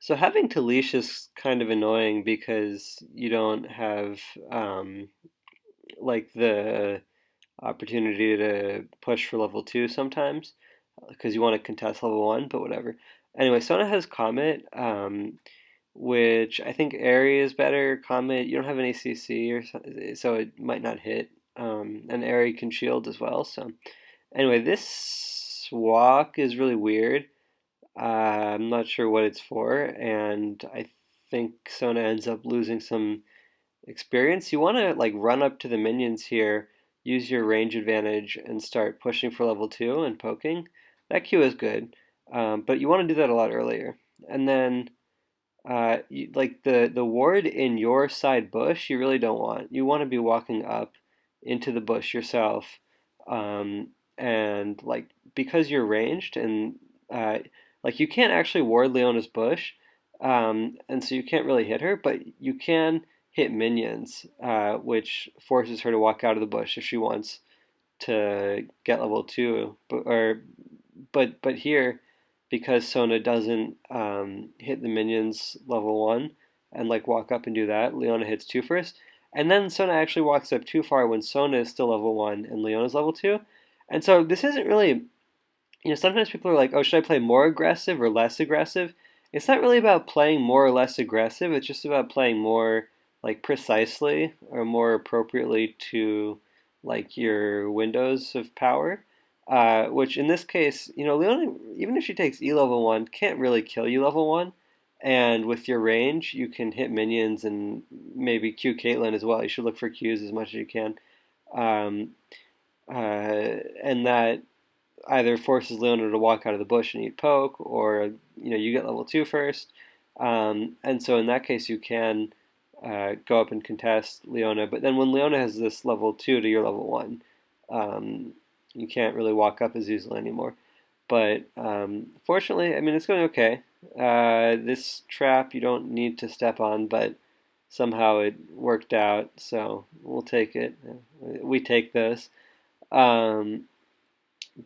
So having to leash is kind of annoying because you don't have um, like the opportunity to push for level 2 sometimes because you want to contest level 1, but whatever. Anyway, Sona has Comet, which I think Airy is better. Comet, you don't have an ACC so it might not hit. And Airy can shield as well. So anyway, this walk is really weird. I'm not sure what it's for, and I think Sona ends up losing some experience. You want to like run up to the minions here, use your range advantage, and start pushing for level 2 and poking. That Q is good, but you want to do that a lot earlier. And then like the ward in your side bush, you really don't want. You want to be walking up into the bush yourself, um, and like because you're ranged and uh, like you can't actually ward Leona's bush, and so you can't really hit her, but you can hit minions, which forces her to walk out of the bush if she wants to get level 2. But here, because Sona doesn't hit the minions level 1 and like walk up and do that, Leona hits 2 first. And then Sona actually walks up too far when Sona is still level 1 and Leona's level 2. And so this isn't really, sometimes people are like, oh, should I play more aggressive or less aggressive? It's not really about playing more or less aggressive. It's just about playing more like precisely or more appropriately to like your windows of power. Which in this case, Leona, even if she takes E level 1, can't really kill you level 1. And with your range, you can hit minions and maybe Q Caitlyn as well. You should look for Qs as much as you can. Um, and that either forces Leona to walk out of the bush and eat poke, or you get level 2 first. And so in that case, you can go up and contest Leona. But then when Leona has this level 2 to your level 1, um, you can't really walk up as easily anymore. But fortunately, I mean, it's going okay. This trap you don't need to step on, but somehow it worked out, so we'll take it. We take this. Um,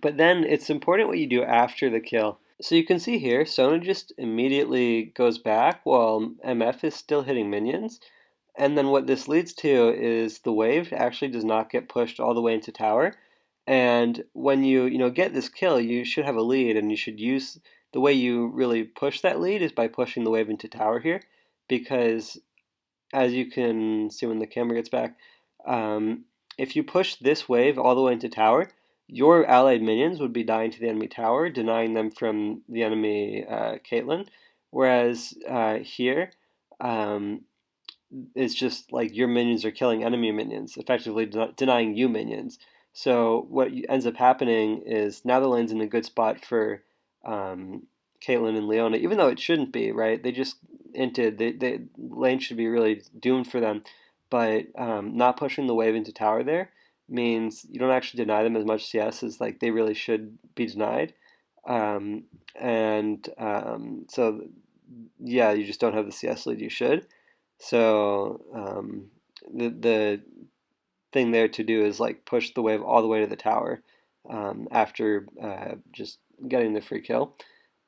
but then it's important what you do after the kill. So you can see here, Sona just immediately goes back while MF is still hitting minions. And then what this leads to is the wave actually does not get pushed all the way into tower. And when you get this kill, you should have a lead, and you should use the way you really push that lead is by pushing the wave into tower here, because as you can see when the camera gets back, um, if you push this wave all the way into tower, your allied minions would be dying to the enemy tower, denying them from the enemy Caitlyn. Whereas here, um, it's just like your minions are killing enemy minions, effectively denying you minions. So what ends up happening is now the lane's in a good spot for Caitlyn and Leona, even though it shouldn't be, right? They just inted. Lane should be really doomed for them, but not pushing the wave into tower there means you don't actually deny them as much CS as like they really should be denied. And so yeah, you just don't have the CS lead you should. So the thing there to do is like push the wave all the way to the tower after just getting the free kill.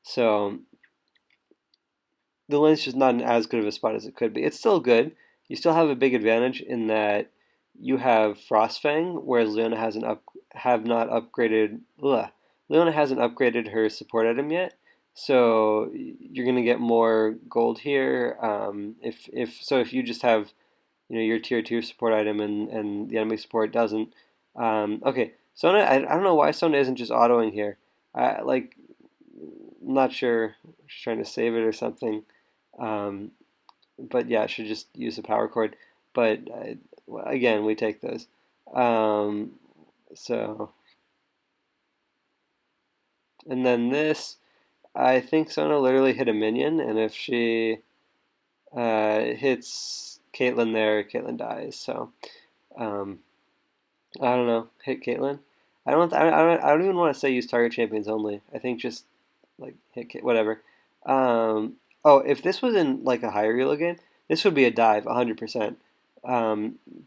So the lane's just not in as good of a spot as it could be. It's still good. You still have a big advantage in that you have Frostfang, whereas Leona hasn't have not upgraded. Leona hasn't upgraded her support item yet, so you're gonna get more gold here. If you just have your tier 2 support item and the enemy support doesn't. Okay, Sona. I don't know why Sona isn't just autoing here. Like, I'm not sure. She's trying to save it or something. Um, but yeah, I should just use the power cord. But again, we take those. Um, so, and then this, I think Sona literally hit a minion, and if she hits Caitlyn there, Caitlyn dies. So, um, I don't know, hit Caitlyn. I don't even want to say use target champions only. I think just like hit whatever. Oh, if this was in like a higher elo game, this would be a dive, 100%.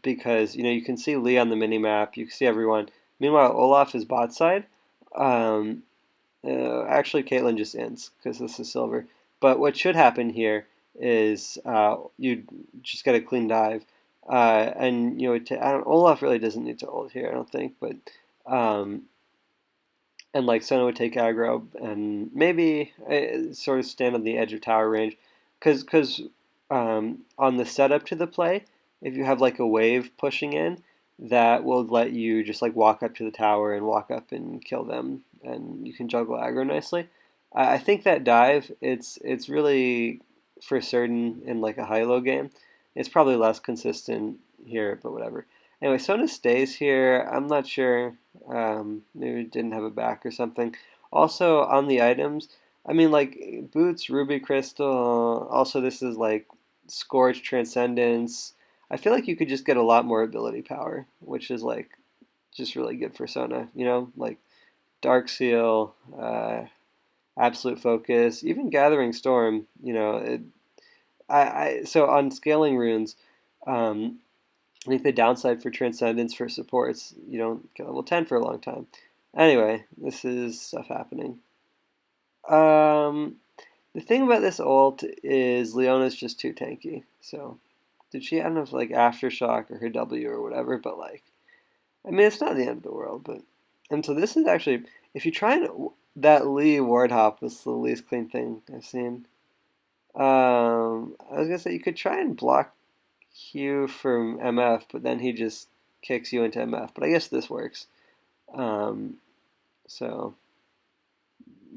Because you can see Lee on the mini map, you can see everyone. Meanwhile, Olaf is bot side. Actually, Caitlyn just ends because this is silver. But what should happen here is you just get a clean dive, and I don't, Olaf really doesn't need to ult here, I don't think, but um, and like Sona would take aggro and maybe sort of stand on the edge of tower range, because on the setup to the play, if you have like a wave pushing in, that will let you just like walk up to the tower and walk up and kill them, and you can juggle aggro nicely. I think that dive, it's really for certain in like a high-low game. It's probably less consistent here, but whatever. Anyway, Sona stays here. I'm not sure. Maybe it didn't have a back or something. Also, on the items, I mean, like boots, ruby crystal. Also, this is like scorch, transcendence. I feel like you could just get a lot more ability power, which is like just really good for Sona. Like dark seal, absolute focus, even gathering storm. So on scaling runes. Um, I think the downside for Transcendence for supports, you don't get level 10 for a long time. Anyway, this is stuff happening. Um, the thing about this ult is Leona's just too tanky. So, did she, I don't know if like Aftershock or her W or whatever, but like, I mean, it's not the end of the world, but. And so this is actually, if you try and, that Lee ward hop was the least clean thing I've seen. I was gonna say you could try and block Q from MF, but then he just kicks you into MF. But I guess this works. Um, so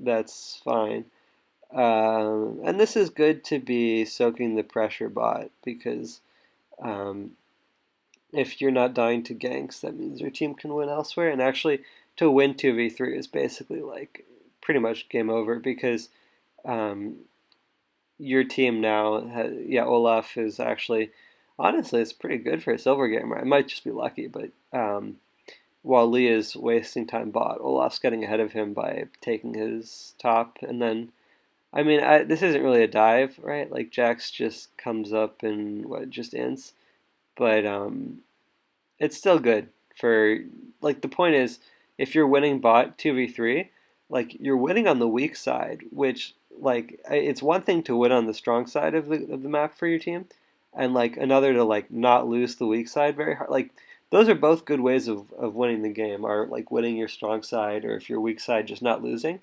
that's fine. And this is good to be soaking the pressure bot because um, if you're not dying to ganks, that means your team can win elsewhere. And actually, to win 2v3 is basically like pretty much game over because um, your team now, yeah, Olaf is actually, honestly, it's pretty good for a silver gamer. I might just be lucky, but while Lee is wasting time bot, Olaf's getting ahead of him by taking his top, and then, I mean, this isn't really a dive, right? Like Jax just comes up and what just ints, but it's still good for like the point is if you're winning bot 2v3, like you're winning on the weak side, which like it's one thing to win on the strong side of the map for your team and like another to like not lose the weak side very hard. Like those are both good ways of winning the game, are like winning your strong side or if you're weak side just not losing.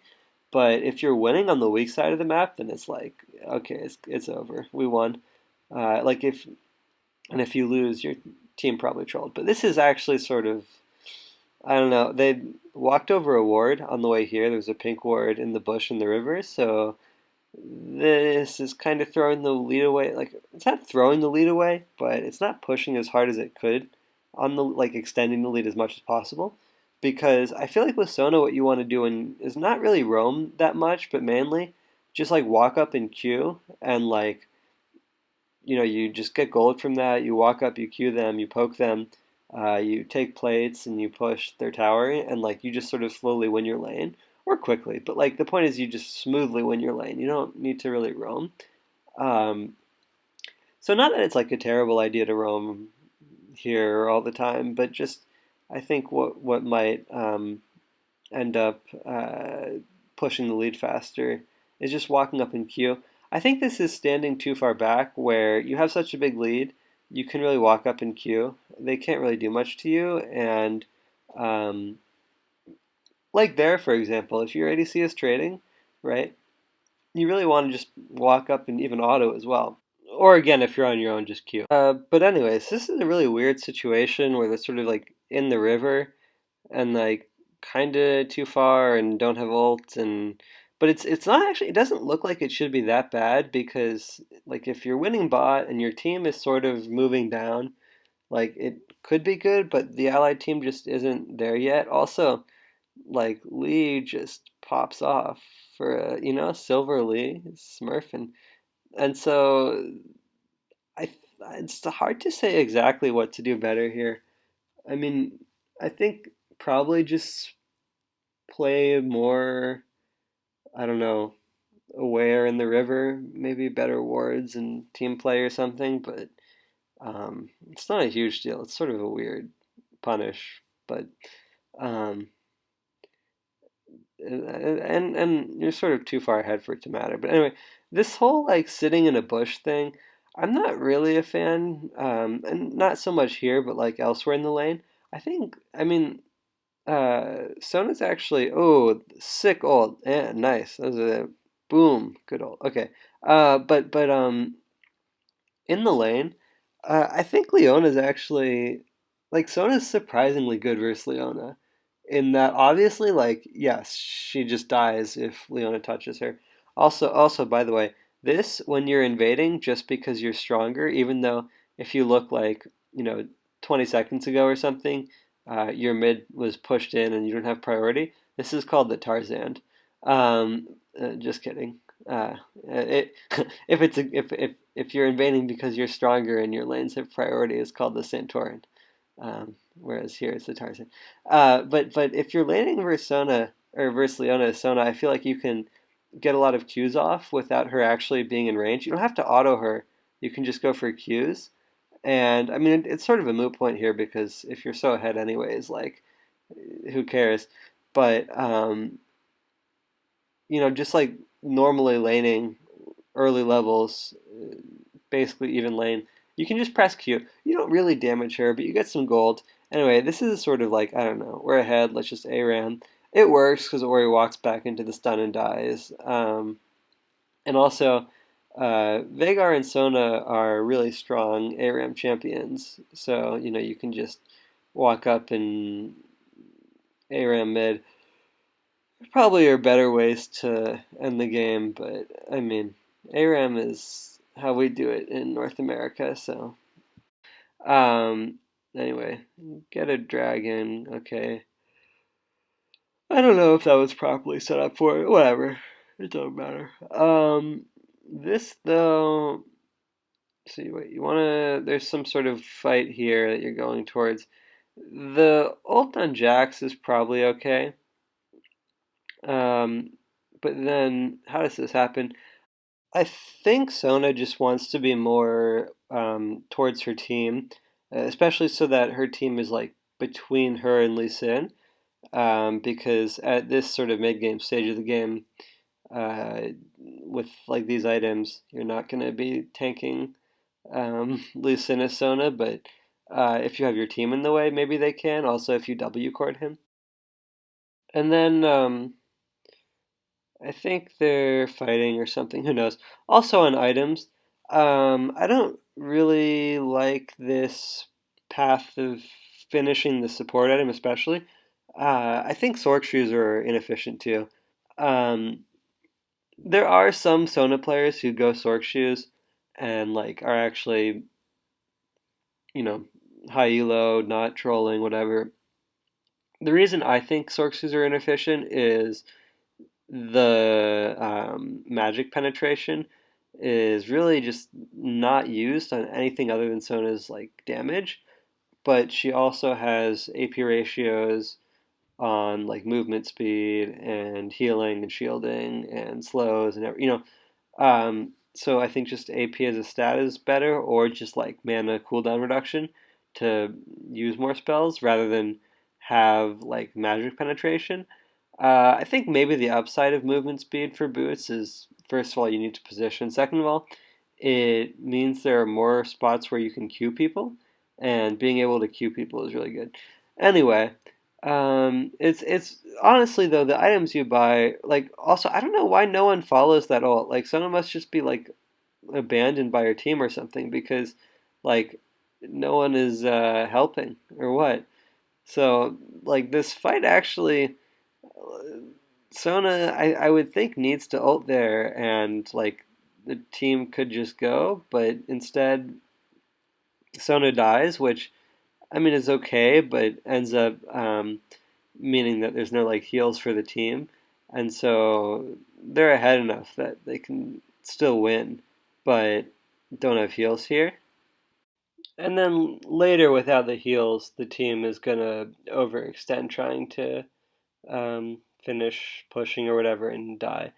But if you're winning on the weak side of the map, then it's like okay, it's over. We won. Like if you lose, your team probably trolled. But this is actually sort of, I don't know. They walked over a ward on the way here. There was a pink ward in the bush in the river. So this is kind of throwing the lead away. Like it's not throwing the lead away, but it's not pushing as hard as it could on the like extending the lead as much as possible. Because I feel like with Sona, what you want to do is not really roam that much, but mainly just like walk up in queue and like you just get gold from that. You walk up, you queue them, you poke them, you take plates, and you push their tower, and like you just sort of slowly win your lane or quickly. But like the point is, you just smoothly win your lane. You don't need to really roam. Um, so not that it's like a terrible idea to roam here all the time, but just I think what might end up pushing the lead faster is just walking up in queue. I think this is standing too far back where you have such a big lead, you can really walk up in queue. They can't really do much to you, and um, like there, for example, if your ADC is trading, right, you really want to just walk up and even auto as well. Or again, if you're on your own, just queue. But anyways, this is a really weird situation where they're sort of like in the river, and like kind of too far and don't have ult and but it's not actually, it doesn't look like it should be that bad because like if you're winning bot and your team is sort of moving down, like it could be good, but the allied team just isn't there yet. Also, like Lee just pops off for a silver Lee Smurf and so I it's hard to say exactly what to do better here. I mean, I think probably just play more, I don't know, aware in the river, maybe better wards and team play or something, but it's not a huge deal. It's sort of a weird punish, but um, and you're sort of too far ahead for it to matter. But anyway, This whole like sitting in a bush thing, I'm not really a fan, and not so much here, but like elsewhere in the lane. I mean, Sona's actually, oh, sick ult. Yeah, nice. That was a boom, good ult. Okay. But in the lane, I think Leona's actually like Sona's surprisingly good versus Leona. In that, obviously, like yes, she just dies if Leona touches her. Also, by the way, this when you're invading, just because you're stronger, even though if you look like 20 seconds ago or something, your mid was pushed in and you don't have priority. This is called the Tarzan. Just kidding. It if it's a, if you're invading because you're stronger and your lanes have priority, it's called the Santorin. Whereas here it's the Tarzan. But if you're laning versus Sona or versus Leona Sona, I feel like you can get a lot of Qs off without her actually being in range. You don't have to auto her. You can just go for Qs. And I mean, it's sort of a moot point here because if you're so ahead anyways, like, who cares? But just like normally laning early levels, basically even lane, you can just press Q. You don't really damage her, but you get some gold. Anyway, this is sort of like, I don't know, we're ahead, let's just ARAM. It works because Ori walks back into the stun and dies. And also, Veigar and Sona are really strong ARAM champions, so you can just walk up and ARAM mid. There probably are better ways to end the game, but I mean, ARAM is how we do it in North America, so. Um, anyway, get a dragon, okay. I don't know if that was properly set up for it, whatever. It doesn't matter. This though, see, wait, there's some sort of fight here that you're going towards. The ult on Jax is probably okay. Um, but then, how does this happen? I think Sona just wants to be more towards her team, especially so that her team is like between her and Lee Sin. Because at this sort of mid-game stage of the game, with like these items, you're not going to be tanking Lee Sin as Sona, but if you have your team in the way, maybe they can. Also, if you W court him, and then I think they're fighting or something. Who knows? Also on items, I don't really like this path of finishing the support item, especially. I think Sork shoes are inefficient too. Um, there are some Sona players who go Sork shoes and like are actually, you know, high elo, not trolling, whatever. The reason I think Sork shoes are inefficient is the magic penetration is really just not used on anything other than Sona's like damage. But she also has AP ratios on like movement speed and healing and shielding and slows and so I think just AP as a stat is better, or just like mana cooldown reduction to use more spells rather than have like magic penetration. I think maybe the upside of movement speed for boots is, first of all, you need to position. Second of all, it means there are more spots where you can queue people, and being able to queue people is really good. Anyway, it's honestly though the items you buy, like, also I don't know why no one follows that ult. Like someone must just be like abandoned by her team or something because like no one is helping or what. So like this fight actually, Sona, I would think needs to ult there and like the team could just go, but instead Sona dies, which I mean is okay, but ends up meaning that there's no like heals for the team, and so they're ahead enough that they can still win, but don't have heals here. And then later, without the heals, the team is gonna overextend trying to finish pushing or whatever and die.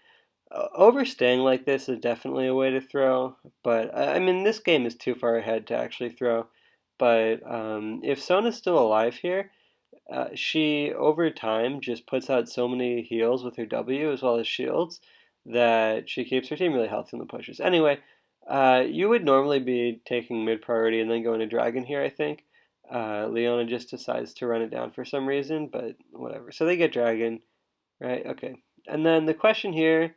Overstaying like this is definitely a way to throw, but I mean, this game is too far ahead to actually throw. But if Sona's still alive here, she over time just puts out so many heals with her W as well as shields that she keeps her team really healthy in the pushes. Anyway, you would normally be taking mid priority and then going to dragon here, I think. Leona just decides to run it down for some reason, but whatever. So they get dragon, right? Okay. And then the question here,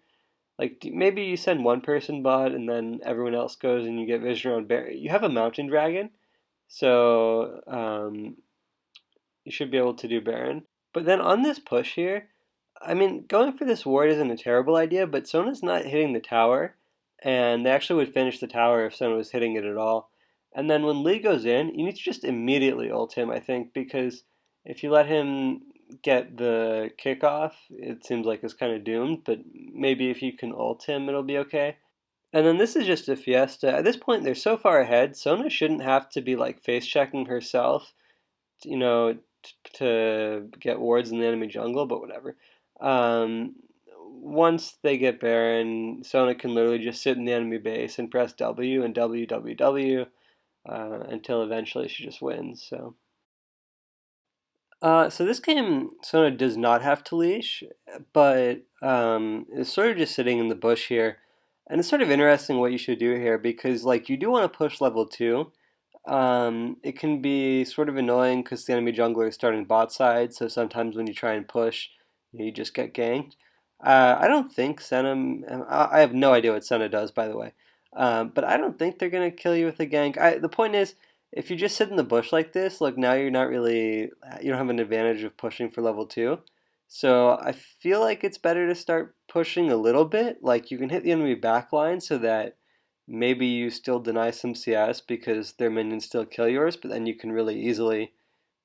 like maybe you send one person bot and then everyone else goes and you get vision on bear. You have a mountain dragon, so you should be able to do Baron. But then on this push here, I mean, going for this ward isn't a terrible idea, but Sona's not hitting the tower, and they actually would finish the tower if Sona was hitting it at all. And then when Lee goes in, you need to just immediately ult him, I think, because if you let him get the kickoff, it seems like it's kind of doomed, but maybe if you can ult him, it'll be okay. And then this is just a fiesta. At this point, they're so far ahead, Sona shouldn't have to be like face checking herself, you know, to get wards in the enemy jungle, but whatever. Um, Once they get Baron, Sona can literally just sit in the enemy base and press W and W W W until eventually she just wins. So this game, Sona does not have to leash, but is sort of just sitting in the bush here. And it's sort of interesting what you should do here because, like, you do want to push level 2. It can be sort of annoying because the enemy jungler is starting bot side, so sometimes when you try and push, you just get ganked. I don't think Senna. I have no idea what Senna does, by the way. But I don't think they're gonna kill you with a gank. The point is, if you just sit in the bush like this, like now you're not really, you don't have an advantage of pushing for level 2. So I feel like it's better to start pushing a little bit. Like you can hit the enemy backline so that maybe you still deny some CS because their minions still kill yours, but then you can really easily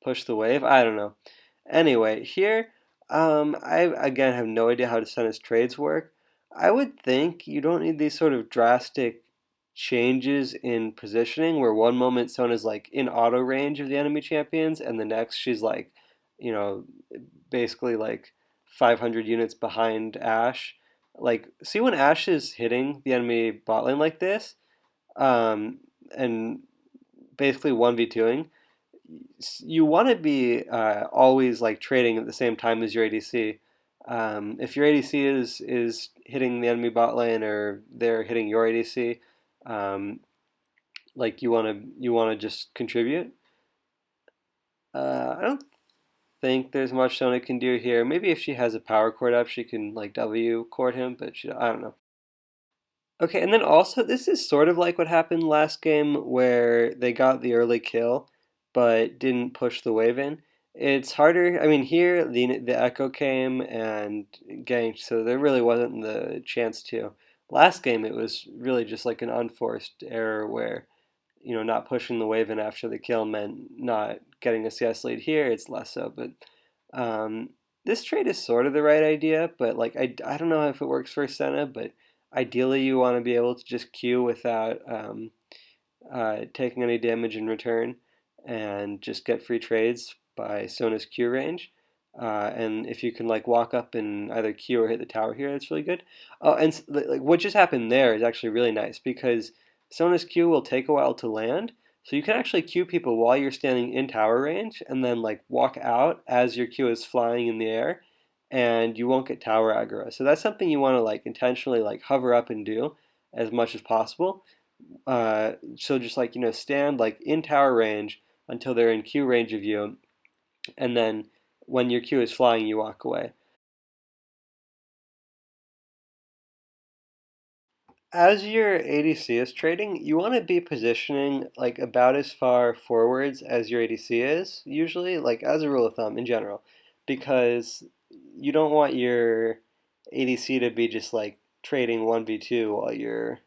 push the wave. I don't know. Anyway, here, I again have no idea how Senna's trades work. I would think you don't need these sort of drastic changes in positioning where one moment Sona's like in auto range of the enemy champions and the next she's like, you know, basically like 500 units behind Ashe. Like, see when Ashe is hitting the enemy bot lane like this, um, and basically 1v2ing, you want to be always like trading at the same time as your ADC. If your ADC is hitting the enemy bot lane or they're hitting your ADC, like you want to just contribute. I don't think there's much Sona can do here. Maybe if she has a power cord up, she can like W court him, but I don't know. Okay, and then also this is sort of like what happened last game where they got the early kill but didn't push the wave in. It's harder. I mean, here the echo came and ganked, so there really wasn't the chance to. Last game it was really just like an unforced error where not pushing the wave in after the kill meant not getting a CS lead. Here it's less so, but um, this trade is sort of the right idea, but like I don't know if it works for Senna, but ideally you want to be able to just queue without taking any damage in return and just get free trades by Sona's Q range. And if you can like walk up and either Q or hit the tower here, that's really good. Oh, and like what just happened there is actually really nice because Sona's Q will take a while to land, so you can actually Q people while you're standing in tower range, and then like walk out as your Q is flying in the air, and you won't get tower aggro. So that's something you want to like intentionally like hover up and do as much as possible. So just like stand like in tower range until they're in Q range of you, and then when your Q is flying, you walk away. As your ADC is trading, you want to be positioning like about as far forwards as your ADC is, usually, like as a rule of thumb in general, because you don't want your ADC to be just like trading 1v2 while you're,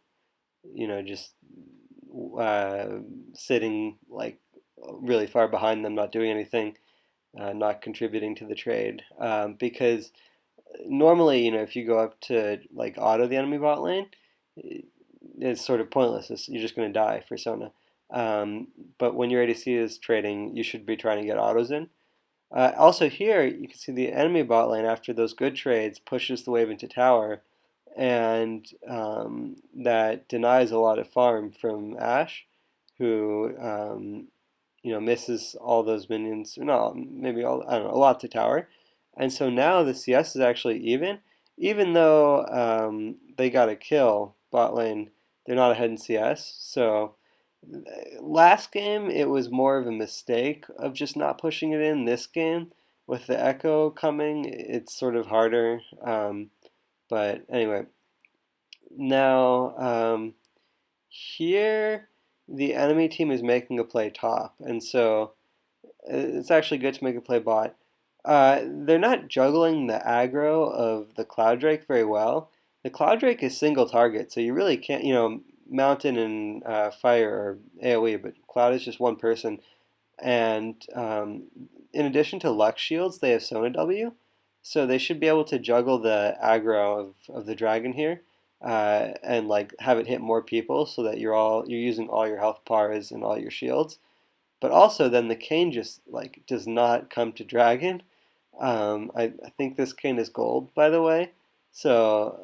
just uh, sitting like really far behind them, not doing anything, not contributing to the trade. Because normally, if you go up to like auto the enemy bot lane, it's sort of pointless. You're just going to die for Sona. But when your ADC is trading, you should be trying to get autos in. Also here, you can see the enemy bot lane after those good trades pushes the wave into tower, and that denies a lot of farm from Ashe, who misses all those minions. No, maybe all I don't know, a lot to tower, and so now the CS is actually even. even though they got a kill bot lane, they're not ahead in CS. So last game it was more of a mistake of just not pushing it in. This game with the echo coming, it's sort of harder. But anyway, now here the enemy team is making a play top, and so it's actually good to make a play bot. They're not juggling the aggro of the Cloud Drake very well. The Cloud Drake is single target, so you really can't, Mountain and Fire are AoE, but Cloud is just one person. And in addition to Lux Shields, they have Sona W, so they should be able to juggle the aggro of the dragon here, and like have it hit more people, so that you're using all your health bars and all your shields. But also, then the cane just like does not come to dragon. I think this cane is gold, by the way. So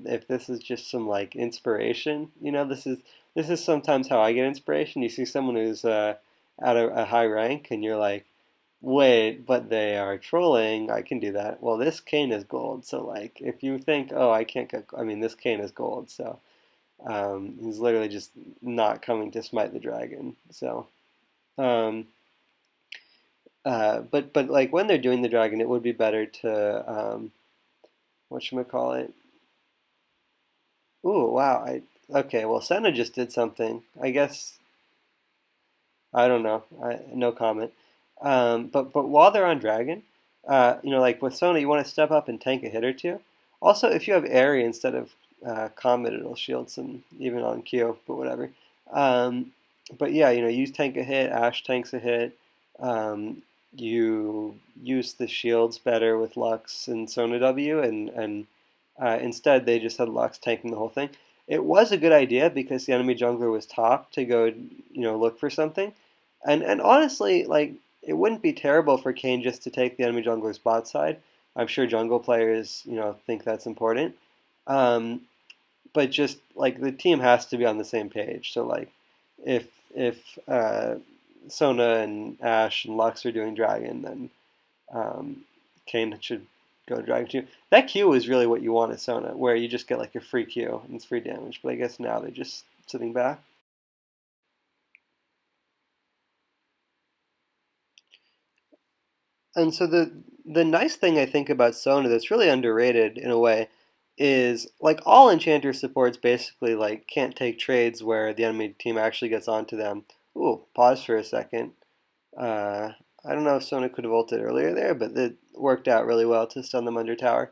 if this is just some like inspiration, this is sometimes how I get inspiration. You see someone who's at a high rank, and you're like, wait, but they are trolling. I can do that. Well, this cane is gold. So like, if you think, oh, I can't get, I mean, this cane is gold. So he's literally just not coming to smite the dragon. So. Um, but like when they're doing the dragon, it would be better to what should I call it? Ooh, wow! Okay. Well, Senna just did something. I guess I don't know. No comment. But while they're on dragon, like with Sona, you want to step up and tank a hit or two. Also, if you have Airy instead of Comet, it'll shield some even on Q. But whatever. Um, but yeah, use tank a hit. Ash tanks a hit. You use the shields better with Lux and Sona W, and instead they just had Lux tanking the whole thing. It was a good idea because the enemy jungler was top to go, look for something, and honestly, like it wouldn't be terrible for Kane just to take the enemy jungler's bot side. I'm sure jungle players, think that's important, um, but just like the team has to be on the same page. So like, if Sona and Ash and Lux are doing dragon, then Kane should go dragon too. That Q is really what you want at Sona, where you just get like your free Q and it's free damage. But I guess now they're just sitting back. And so the nice thing I think about Sona that's really underrated in a way is like all enchanter supports basically like can't take trades where the enemy team actually gets onto them. Ooh, pause for a second. Uh, I don't know if Sona could have ulted earlier there, but it worked out really well to stun them under tower.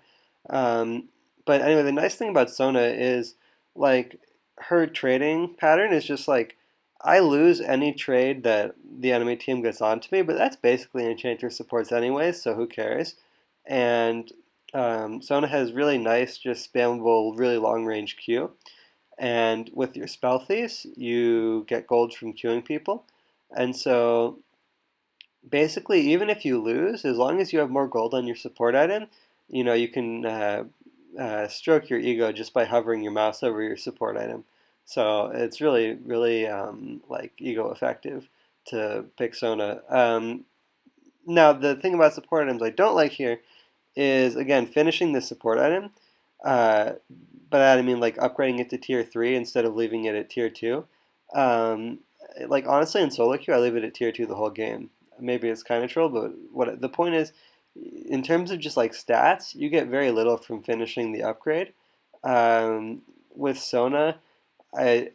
Um, but anyway, the nice thing about Sona is like her trading pattern is just like I lose any trade that the enemy team gets onto me, but that's basically Enchanter supports anyway, so who cares? And Sona has really nice, just spammable, really long range Q. And with your spell thieves, you get gold from queuing people. And so basically, even if you lose, as long as you have more gold on your support item, you can stroke your ego just by hovering your mouse over your support item. So it's really, really like ego effective to pick Sona. Now, the thing about support items I don't like here is again finishing the support item. Uh, by that I mean like upgrading it to tier 3 instead of leaving it at tier 2. Um, like honestly, in solo queue, I leave it at tier 2 the whole game. Maybe it's kind of troll, but what the point is, in terms of just like stats, you get very little from finishing the upgrade. With Sona,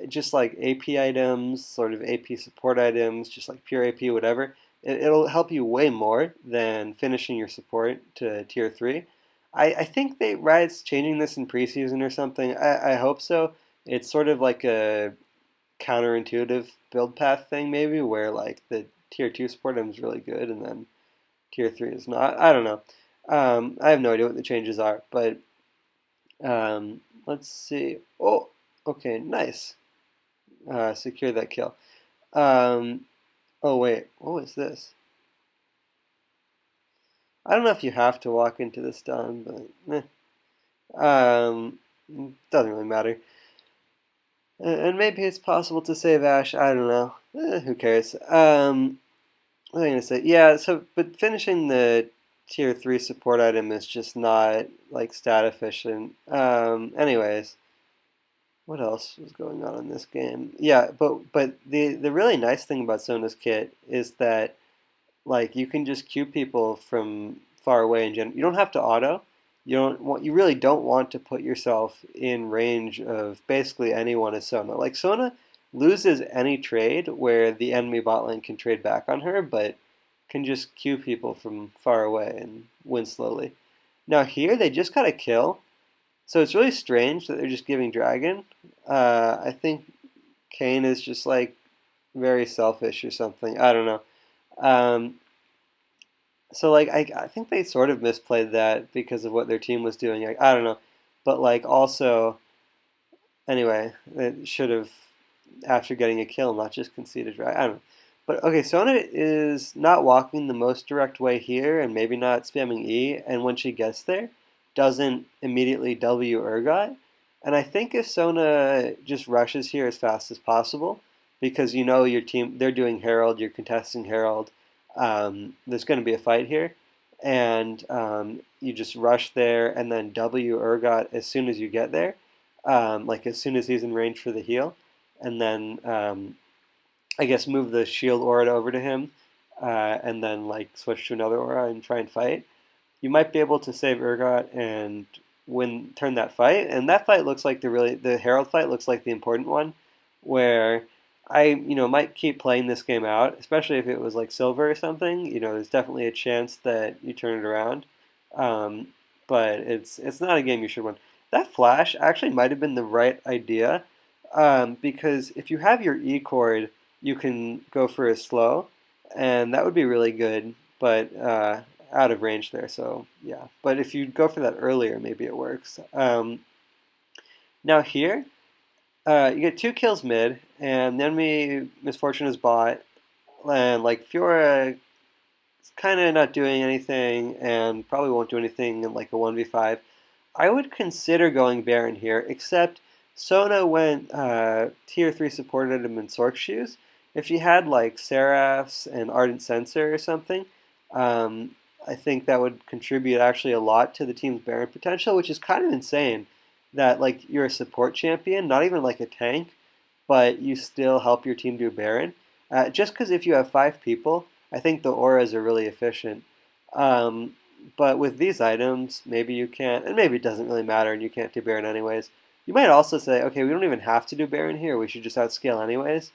just like AP items, sort of AP support items, just like pure AP, whatever. It'll help you way more than finishing your support to tier 3. I think Riot's changing this in preseason or something. I hope so. It's sort of like a counterintuitive build path thing, maybe, where like the tier 2 support item is really good and then tier 3 is not. I don't know. I have no idea what the changes are, but let's see. Oh, okay, nice. Secure that kill. Um, oh wait, what was this? I don't know if you have to walk into the stun, but doesn't really matter. And maybe it's possible to save Ash. I don't know. Who cares? What was I gonna say? Yeah. So, but finishing the tier 3 support item is just not like stat efficient. Anyways, what else was going on in this game? Yeah, but the really nice thing about Sona's kit is that like you can just cue people from far away in general. You don't have to auto. You really don't want to put yourself in range of basically anyone as Sona. Like Sona loses any trade where the enemy bot lane can trade back on her, but can just cue people from far away and win slowly. Now here they just got a kill, so it's really strange that they're just giving Dragon. I think Kane is just like very selfish or something. I don't know. Um, so like I think they sort of misplayed that because of what their team was doing. I don't know, but like also anyway, it should have after getting a kill, not just conceded. Right? I don't know. But okay, Sona is not walking the most direct way here, and maybe not spamming E. And when she gets there, doesn't immediately W Urgot. And I think if Sona just rushes here as fast as possible, because you know your team, they're doing Herald, you're contesting Herald. There's going to be a fight here, and you just rush there and then W Urgot as soon as you get there, like as soon as he's in range for the heal, and then I guess move the shield aura over to him, and then like switch to another aura and try and fight. You might be able to save Urgot and turn that fight. And that fight looks like the Herald fight looks like the important one, where I might keep playing this game out, especially if it was like silver or something. There's definitely a chance that you turn it around, um, but it's not a game you should win. That flash actually might have been the right idea, because if you have your E chord, you can go for a slow, and that would be really good. But out of range there, so yeah. But if you go for that earlier, maybe it works. Now here, you get 2 kills mid, and the enemy misfortune is bot, and like Fiora is kind of not doing anything, and probably won't do anything in like a 1v5. I would consider going Baron here, except Sona went tier 3 supported him in Sork shoes. If she had like Seraphs and Ardent Sensor or something, um, I think that would contribute actually a lot to the team's Baron potential, which is kind of insane that like you're a support champion, not even like a tank, but you still help your team do Baron. Just because if you have 5 people, I think the auras are really efficient. Um, but with these items, maybe you can't, and maybe it doesn't really matter, and you can't do Baron anyways. You might also say, okay, we don't even have to do Baron here. We should just outscale anyways.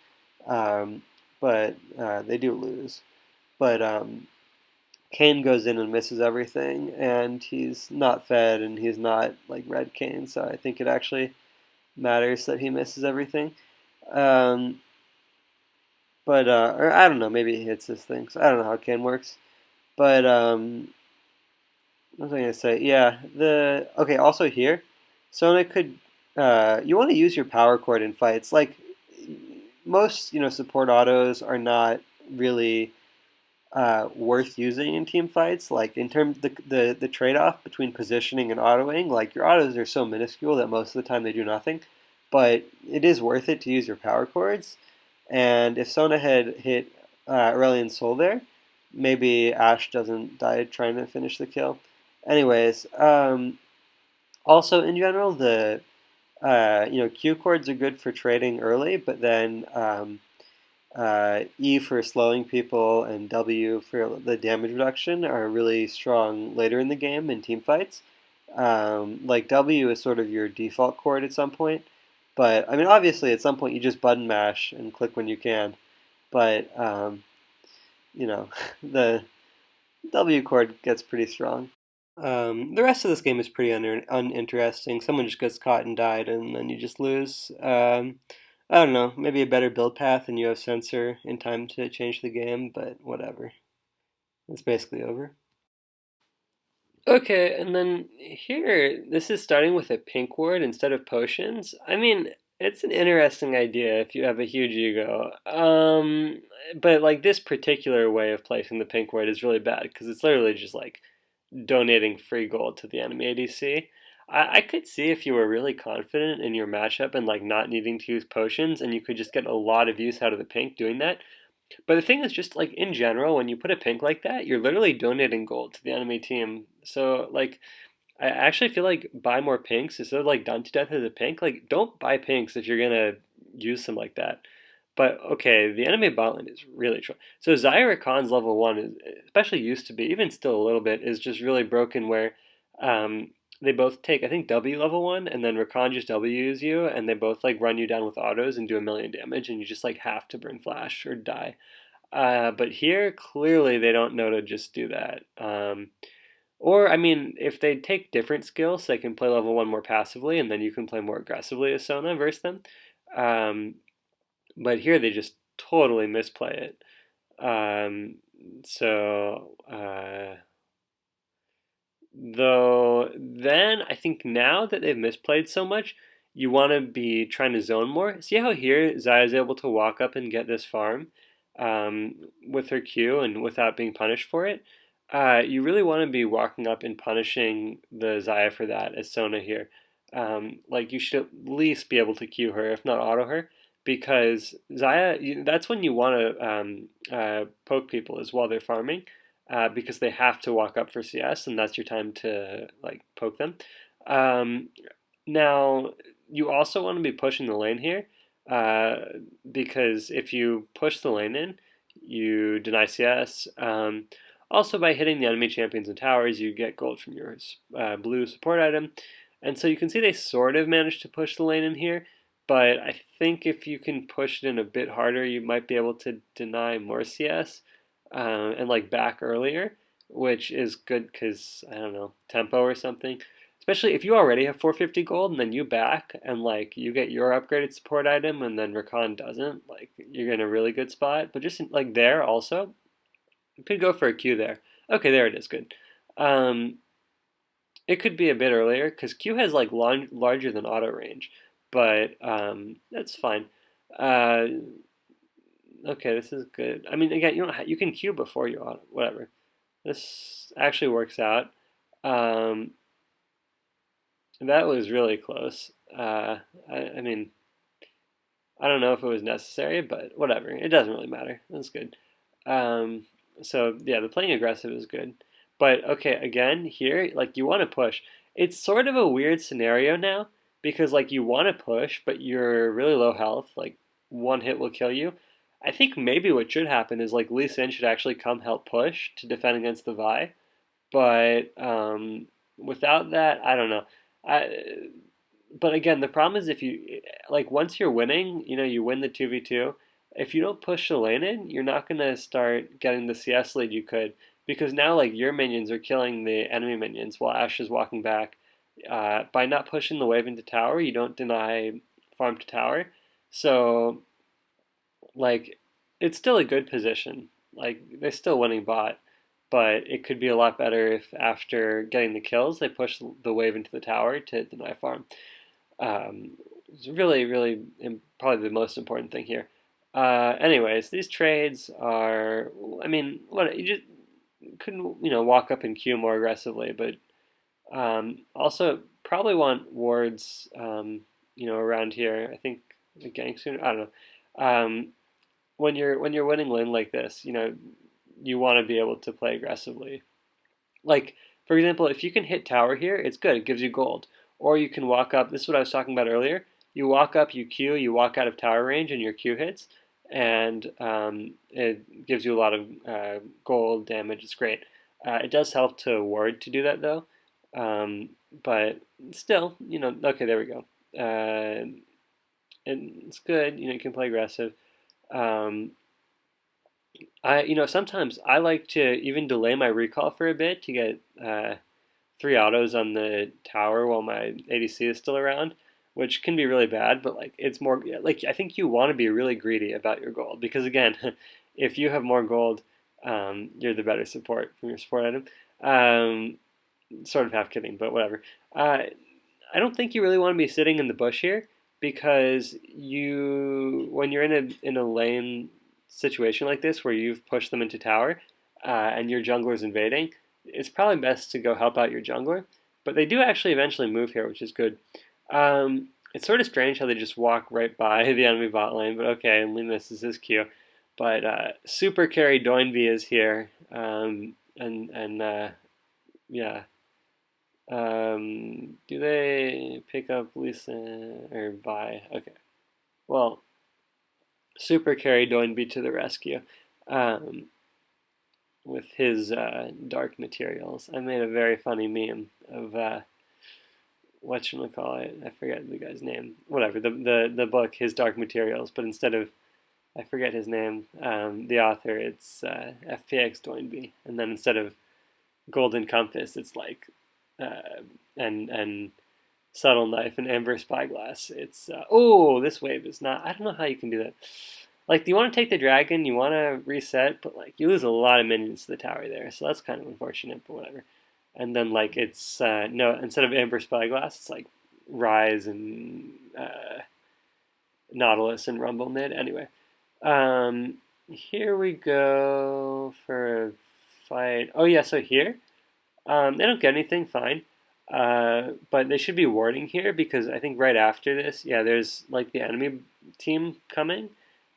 Um, but they do lose. But Kane goes in and misses everything, and he's not fed, and he's not like Red Kane. So I think it actually matters that he misses everything. Um, but or I don't know, maybe he hits his thing. So I don't know how Kane works. But what was I gonna say? Yeah, the okay. Also here, Sona could. You want to use your power chord in fights. Like most, support autos are not really worth using in team fights. Like in terms the trade off between positioning and autoing. Like your autos are so minuscule that most of the time they do nothing, but it is worth it to use your power chords. And if Sona had hit Aurelion Sol there, maybe Ashe doesn't die trying to finish the kill. Anyways, also in general, the Q chords are good for trading early, but then E for slowing people and W for the damage reduction are really strong later in the game in team fights. Like W is sort of your default chord at some point, but I mean obviously at some point you just button mash and click when you can, but the W chord gets pretty strong. The rest of this game is pretty uninteresting. Someone just gets caught and died, and then you just lose. I don't know, maybe a better build path, and you have sensor in time to change the game, but whatever. It's basically over. Okay, and then here, this is starting with a pink ward instead of potions. I mean, it's an interesting idea if you have a huge ego. But like this particular way of placing the pink ward is really bad because it's literally just like donating free gold to the enemy ADC. I could see if you were really confident in your matchup and like not needing to use potions, and you could just get a lot of use out of the pink doing that. But the thing is, just like in general, when you put a pink like that, you're literally donating gold to the enemy team. So like, I actually feel like buy more pinks instead of like done to death as a pink. Like, don't buy pinks if you're gonna use them like that. But okay, the enemy bot lane is really troll. So Zyra Khan's level one is, especially used to be, even still a little bit, is just really broken where um, they both take, I think, W level one, and then Rakan just W's you, and they both like run you down with autos and do a million damage, and you just like have to burn flash or die. But here, clearly, they don't know to just do that. Or, I mean, if they take different skills, they can play level one more passively, and then you can play more aggressively as Sona versus them. Um, but here they just totally misplay it. So, though, then I think now that they've misplayed so much, you want to be trying to zone more. See how here Zaya is able to walk up and get this farm with her Q and without being punished for it? You really want to be walking up and punishing the Zaya for that as Sona here. Like you should at least be able to Q her, if not auto her, because Zaya, that's when you want to poke people is while they're farming because they have to walk up for CS, and that's your time to like poke them. Um, Now, you also want to be pushing the lane here uh, because if you push the lane in, you deny CS. Also, by hitting the enemy champions and towers, you get gold from your blue support item. And so you can see they sort of managed to push the lane in here, but I think if you can push it in a bit harder, you might be able to deny more CS and like back earlier, which is good because, I don't know, tempo or something. Especially if you already have 450 gold and then you back and like you get your upgraded support item and then Rakan doesn't, like you're in a really good spot. But just like there also, you could go for a Q there. Okay, there it is. Good. Um, it could be a bit earlier because Q has like larger than auto range, but that's fine. Uh, okay, this is good. I mean, again, you can Q before you auto, whatever. This actually works out. Um, that was really close. I mean, I don't know if it was necessary, but whatever. It doesn't really matter. That's good. Um, so yeah, the playing aggressive is good. But okay, again, here, like you want to push. It's sort of a weird scenario now because like you want to push, but you're really low health. Like one hit will kill you. I think maybe what should happen is like Lee Sin should actually come help push to defend against the Vi. But without that, I don't know. I, but again, the problem is if you like once you're winning, you win the 2v2. If you don't push the lane in, you're not gonna start getting the CS lead you could because now like your minions are killing the enemy minions while Ashe is walking back. By not pushing the wave into tower, you don't deny farm to tower. So like it's still a good position. Like they're still winning bot, but it could be a lot better if after getting the kills they push the wave into the tower to deny farm. It's really, really probably the most important thing here. Anyways, these trades are, I mean, what you just couldn't, walk up and queue more aggressively, but also probably want wards, around here. I think the gang soon. I don't know. When you're winning lane like this, you want to be able to play aggressively. Like, for example, if you can hit tower here, it's good. It gives you gold. Or you can walk up. This is what I was talking about earlier. You walk up, you Q, you walk out of tower range, and your Q hits, and it gives you a lot of gold damage. It's great. It does help to ward to do that though, but still, okay, there we go. It's good. You can play aggressive. Um, sometimes I like to even delay my recall for a bit to get three autos on the tower while my ADC is still around, which can be really bad. But like it's more like I think you want to be really greedy about your gold because again, if you have more gold, you're the better support from your support item. Sort of half kidding, but whatever. I don't think you really want to be sitting in the bush here because when you're in a lane situation like this where you've pushed them into tower and your jungler is invading, it's probably best to go help out your jungler. But they do actually eventually move here, which is good. It's sort of strange how they just walk right by the enemy bot lane, but okay, and Lee misses his Q. But Super Carry Doinby is here, and yeah. Do they pick up Lisa or Vi? Okay. Well, Super Carry Doinby to the rescue, um, with his dark materials. I made a very funny meme of whatchamacallit, I forget the guy's name. Whatever, the book, his dark materials, but instead of, I forget his name, the author, it's FPX Doinby, and then instead of Golden Compass, it's like and Subtle Knife and Amber Spyglass. It's oh, this wave is not. I don't know how you can do that. Like, do you want to take the dragon? You want to reset, but like you lose a lot of minions to the tower there, so that's kind of unfortunate. But whatever. And then like it's no, instead of Amber Spyglass, it's like Rise and Nautilus and Rumble mid. Anyway, here we go for a fight. Oh yeah, so here they don't get anything, fine. But they should be warding here because I think right after this, yeah, there's like the enemy team coming,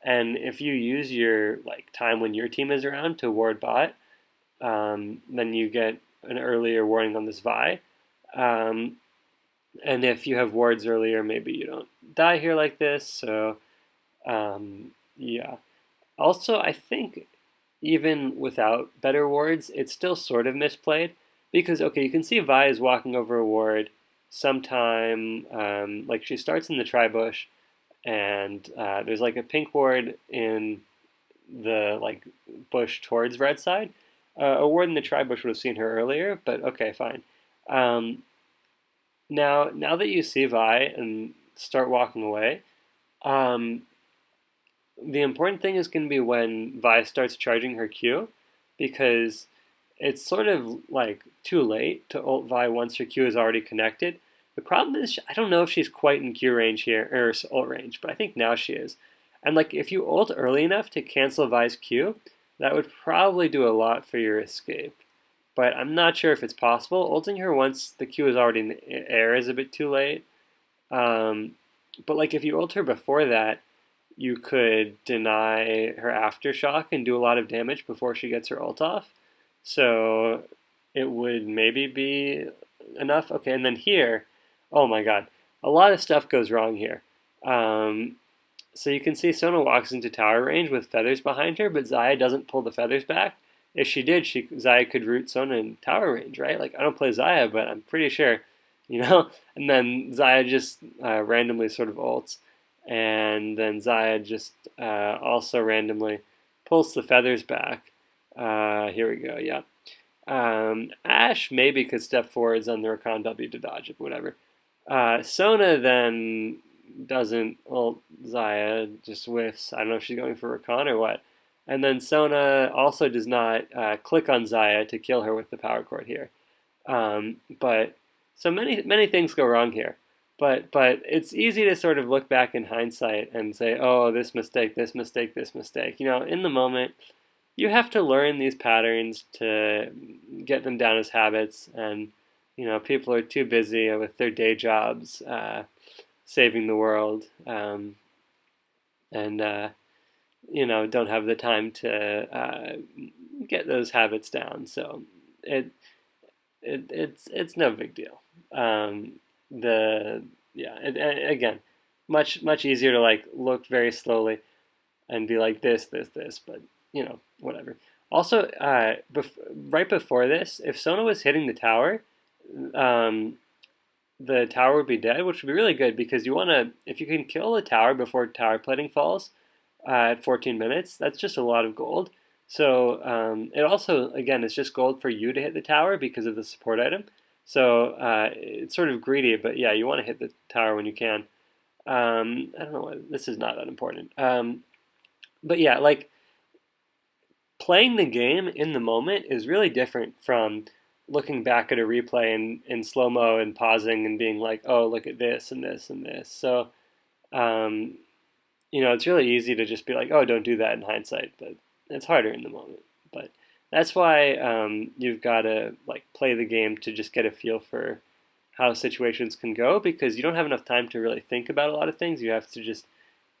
and if you use your like time when your team is around to ward bot, then you get an earlier warning on this Vi. Um, and if you have wards earlier, maybe you don't die here like this. So yeah. Also, I think even without better wards, it's still sort of misplayed because okay, you can see Vi is walking over a ward sometime. Like she starts in the tri-bush, and there's like a pink ward in the like bush towards red side. A ward in the tri-bush would have seen her earlier, but okay, fine. Um, now that you see Vi and start walking away, um, the important thing is going to be when Vi starts charging her Q, because it's sort of like too late to ult Vi once her Q is already connected. The problem is I don't know if she's quite in Q range here or ult range, but I think now she is. And like if you ult early enough to cancel Vi's Q, that would probably do a lot for your escape. But I'm not sure if it's possible. Ulting her once the Q is already in the air is a bit too late. Um, but like if you ult her before that, you could deny her aftershock and do a lot of damage before she gets her ult off. So it would maybe be enough. Okay, and then here, oh my god, a lot of stuff goes wrong here. So you can see Sona walks into tower range with feathers behind her, but Xayah doesn't pull the feathers back. If she did, Xayah could root Sona in tower range, right? Like, I don't play Xayah, but I'm pretty sure, you know? And then Xayah just randomly sort of ults, and then Xayah just also randomly pulls the feathers back. Here we go, yeah. Ashe maybe could step forwards on the Rakan W to dodge it, whatever. Sona then doesn't ult Xayah, just whiffs. I don't know if she's going for Rakan or what. And then Sona also does not click on Xayah to kill her with the power chord here. But so many things go wrong here. But it's easy to sort of look back in hindsight and say, oh, this mistake, this mistake, this mistake. You know, in the moment, you have to learn these patterns to get them down as habits. And, you know, people are too busy with their day jobs saving the world. And you know, don't have the time to get those habits down. So it's no big deal. The yeah, again, much easier to like look very slowly and be like this, but you know, whatever. Also, right before this, if Sona was hitting the tower, the tower would be dead, which would be really good because you want to, if you can kill the tower before tower plating falls at 14 minutes, that's just a lot of gold. So it also, again, it's just gold for you to hit the tower because of the support item. So it's sort of greedy, but yeah, you want to hit the tower when you can. I don't know why this is not that important. But yeah, like playing the game in the moment is really different from looking back at a replay in slow-mo and pausing and being like, oh, look at this and this and this. So, you know, it's really easy to just be like, oh, don't do that in hindsight, but it's harder in the moment. But that's why you've got to like play the game to just get a feel for how situations can go because you don't have enough time to really think about a lot of things. You have to just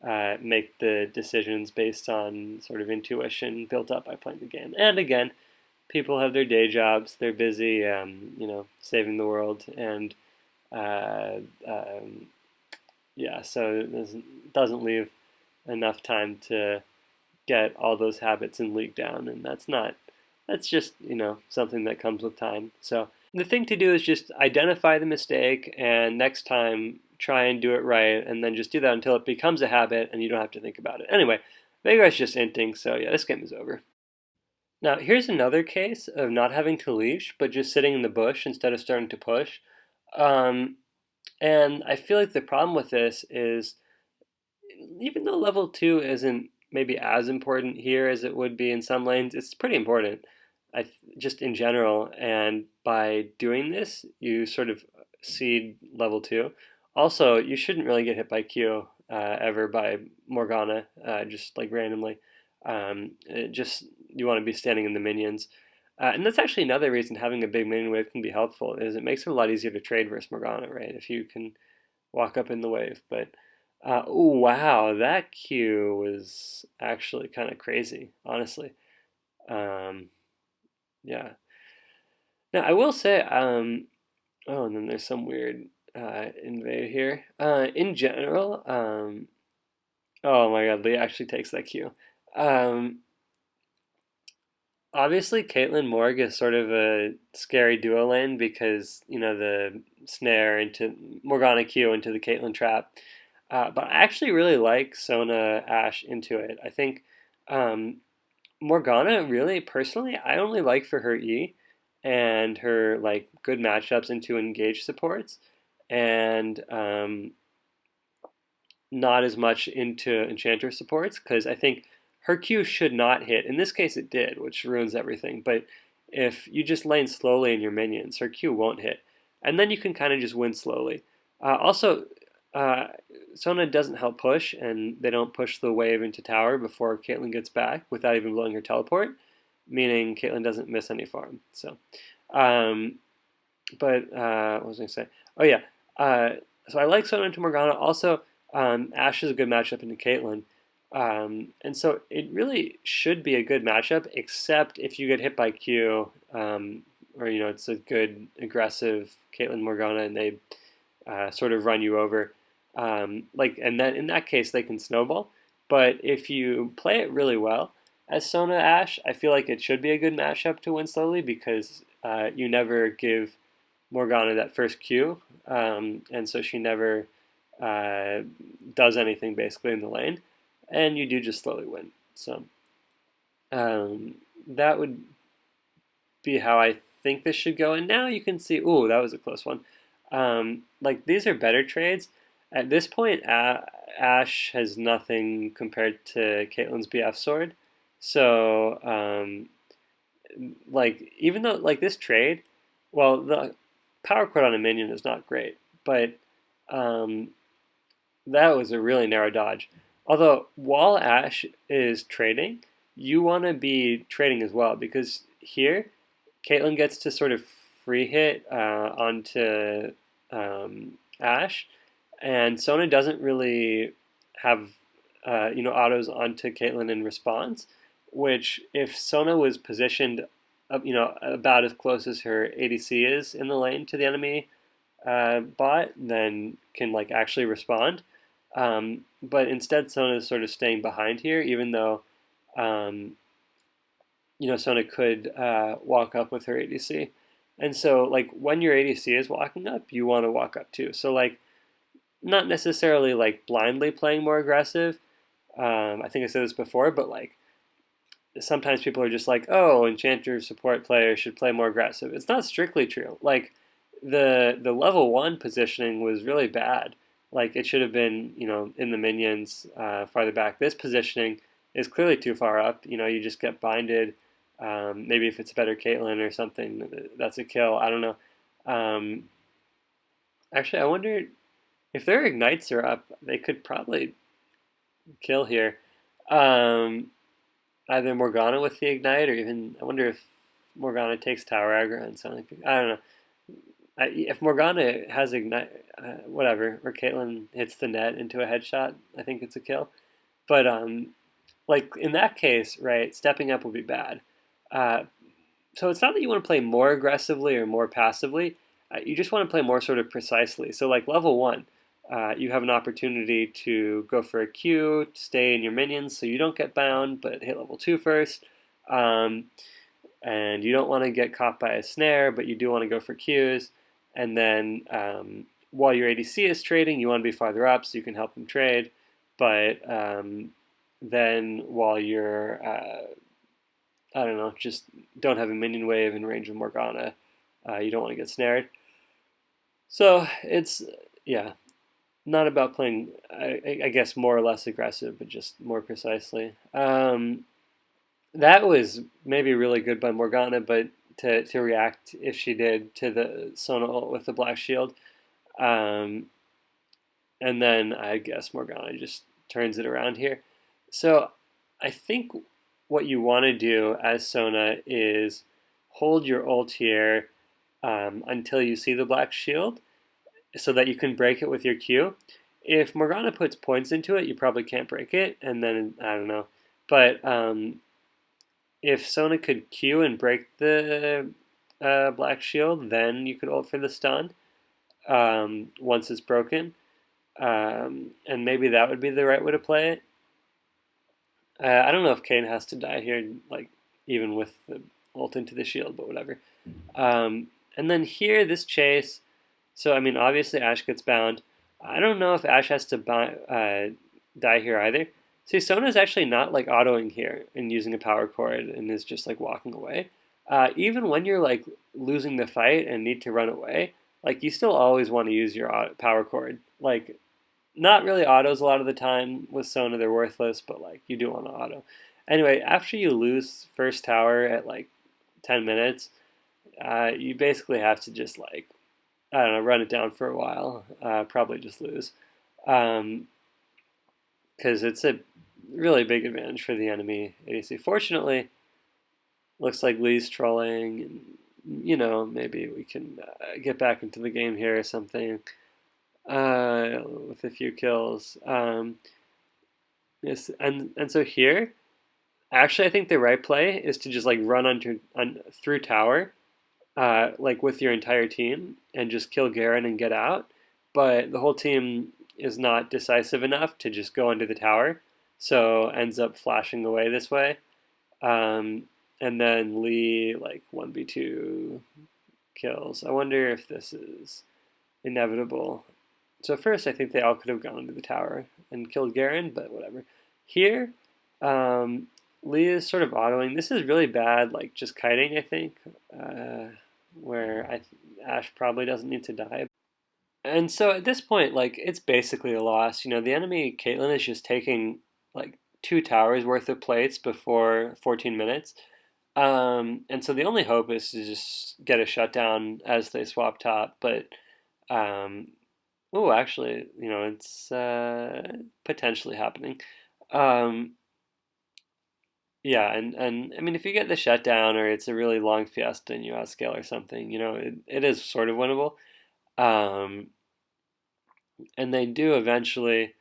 make the decisions based on sort of intuition built up by playing the game. And again, people have their day jobs; they're busy, saving the world, and uh, um, yeah, so it doesn't leave enough time to get all those habits in league down, and that's just something that comes with time. So the thing to do is just identify the mistake, and next time try and do it right, and then just do that until it becomes a habit, and you don't have to think about it. Anyway, Vegas just inting, so yeah, this game is over. Now here's another case of not having to leash, but just sitting in the bush instead of starting to push. Um, and I feel like the problem with this is even though level two isn't maybe as important here as it would be in some lanes, it's pretty important. Just in general, and by doing this, you sort of seed level two. Also, you shouldn't really get hit by Q ever by Morgana, just like randomly. Just you want to be standing in the minions. And that's actually another reason having a big minion wave can be helpful, is it makes it a lot easier to trade versus Morgana, right? If you can walk up in the wave. But oh wow, that Q was actually kind of crazy, honestly. Um, yeah. Now I will say, oh, and then there's some weird invade here. In general, oh my God, Lee actually takes that Q. Um, Obviously, Caitlyn Morg is sort of a scary duo lane because the snare into Morgana Q into the Caitlyn trap. But I actually really like Sona Ash into it. I think um, Morgana really personally I only like for her E and her like good matchups into engaged supports, and not as much into Enchanter supports because I think her Q should not hit. In this case, it did, which ruins everything. But if you just lane slowly in your minions, her Q won't hit, and then you can kind of just win slowly. Also, uh, Sona doesn't help push, and they don't push the wave into tower before Caitlyn gets back without even blowing her teleport, meaning Caitlyn doesn't miss any farm. So, um, but what was I going to say? Oh yeah. Uh, so I like Sona into Morgana. Also, Ashe is a good matchup into Caitlyn. And so it really should be a good matchup, except if you get hit by Q, or it's a good aggressive Caitlyn Morgana, and they sort of run you over. And then in that case they can snowball. But if you play it really well as Sona Ashe, I feel like it should be a good matchup to win slowly because you never give Morgana that first Q, and so she never uh, does anything basically in the lane, and you do just slowly win. So um, that would be how I think this should go. And now you can see, ooh, that was a close one. Like these are better trades. At this point, Ashe has nothing compared to Caitlyn's BF sword. So like even though like this trade, well, the power quit on a minion is not great, but um, that was a really narrow dodge. Although while Ashe is trading, you want to be trading as well because here Caitlyn gets to sort of free hit onto Ashe, and Sona doesn't really have autos onto Caitlyn in response. Which if Sona was positioned, about as close as her ADC is in the lane to the enemy bot, then can like actually respond. But instead, Sona is sort of staying behind here, even though Sona could walk up with her ADC. And so, like, when your ADC is walking up, you want to walk up too. So, like, not necessarily like blindly playing more aggressive. I think I said this before, but like, sometimes people are just like, oh, Enchanter support players should play more aggressive. It's not strictly true. Like, the level one positioning was really bad. Like, it should have been, in the minions farther back. This positioning is clearly too far up. You just get binded. Maybe if it's a better Caitlyn or something, that's a kill. I don't know. Um, Actually, I wonder if their ignites are up, they could probably kill here. Um, Either Morgana with the ignite, or even I wonder if Morgana takes tower aggro and something. I don't know. if Morgana has ignite, whatever, or Caitlyn hits the net into a headshot, I think it's a kill. But like in that case, right, stepping up would be bad. Uh, so it's not that you want to play more aggressively or more passively. You just want to play more sort of precisely. So like level one, you have an opportunity to go for a Q, stay in your minions so you don't get bound, but hit level two first. Um, and you don't want to get caught by a snare, but you do want to go for Qs. And then while your ADC is trading, you want to be farther up so you can help them trade. But then while you're I don't know, just don't have a minion wave in range of Morgana. You don't want to get snared. So it's, yeah, not about playing, I guess, more or less aggressive, but just more precisely. That was maybe really good by Morgana, but to react, if she did, to the Sona ult with the Black Shield. Um, and then I guess Morgana just turns it around here. So I think what you want to do as Sona is hold your ult here until you see the Black Shield so that you can break it with your Q. If Morgana puts points into it, you probably can't break it, and then I don't know. But if Sona could Q and break the Black Shield, then you could ult for the stun once it's broken. And maybe that would be the right way to play it. I don't know if Kane has to die here, like even with the ult into the shield, but whatever. And then here, this chase. So I mean, obviously Ashe gets bound. I don't know if Ashe has to die here either. See, Sona's actually not like autoing here and using a power chord and is just like walking away. Even when you're like losing the fight and need to run away, like you still always want to use your power chord. Like not really autos a lot of the time with Sona, they're worthless, but like you do want to auto. Anyway, after you lose first tower at like 10 minutes, you basically have to just like, I don't know, run it down for a while. Probably just lose. Because it's a really big advantage for the enemy ADC. Fortunately, looks like Lee's trolling, and maybe we can get back into the game here or something with a few kills. Yes, and so here, actually, I think the right play is to just like run through tower, like with your entire team, and just kill Garen and get out. But the whole team is not decisive enough to just go under the tower, so ends up flashing away this way. And then Lee like 1v2 kills. I wonder if this is inevitable. So first, I think they all could have gone into the tower and killed Garen, but whatever. Here, Lee is sort of autoing. This is really bad, like just kiting, I think, where Ashe probably doesn't need to die. And so at this point, like it's basically a loss. The enemy Caitlyn is just taking like two towers worth of plates before 14 minutes. And so the only hope is to just get a shutdown as they swap top. But actually, it's potentially happening. Yeah, and I mean, if you get the shutdown or it's a really long fiesta and you outscale or something, it is sort of winnable. Um, and they do eventually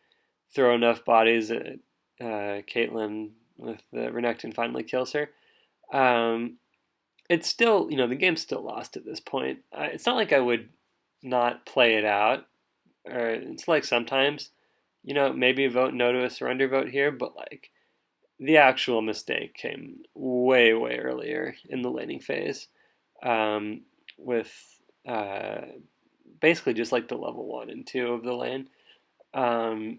throw enough bodies at Caitlyn with the Renekton finally kills her. Um, it's still, the game's still lost at this point. It's not like I would not play it out, or it's like sometimes, maybe vote no to a surrender vote here, but like the actual mistake came way, way earlier in the laning phase, with basically just like the level 1 and 2 of the lane, um,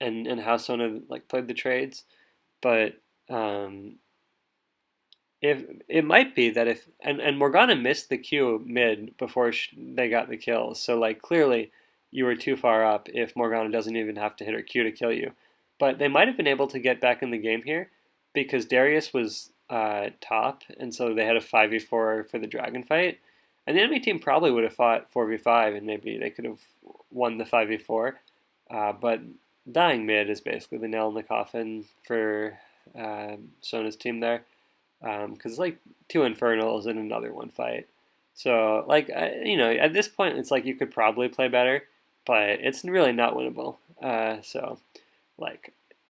and how Sona like played the trades, but if it might be that if and Morgana missed the Q mid before they got the kills, so like clearly you were too far up if Morgana doesn't even have to hit her Q to kill you. But they might have been able to get back in the game here because Darius was top, and so they had a 5v4 for the dragon fight. And the enemy team probably would have fought 4v5, and maybe they could have won the 5v4. But dying mid is basically the nail in the coffin for Sona's team there. Because it's like two Infernals and another one fight. So like at this point, it's like you could probably play better, but it's really not winnable. So like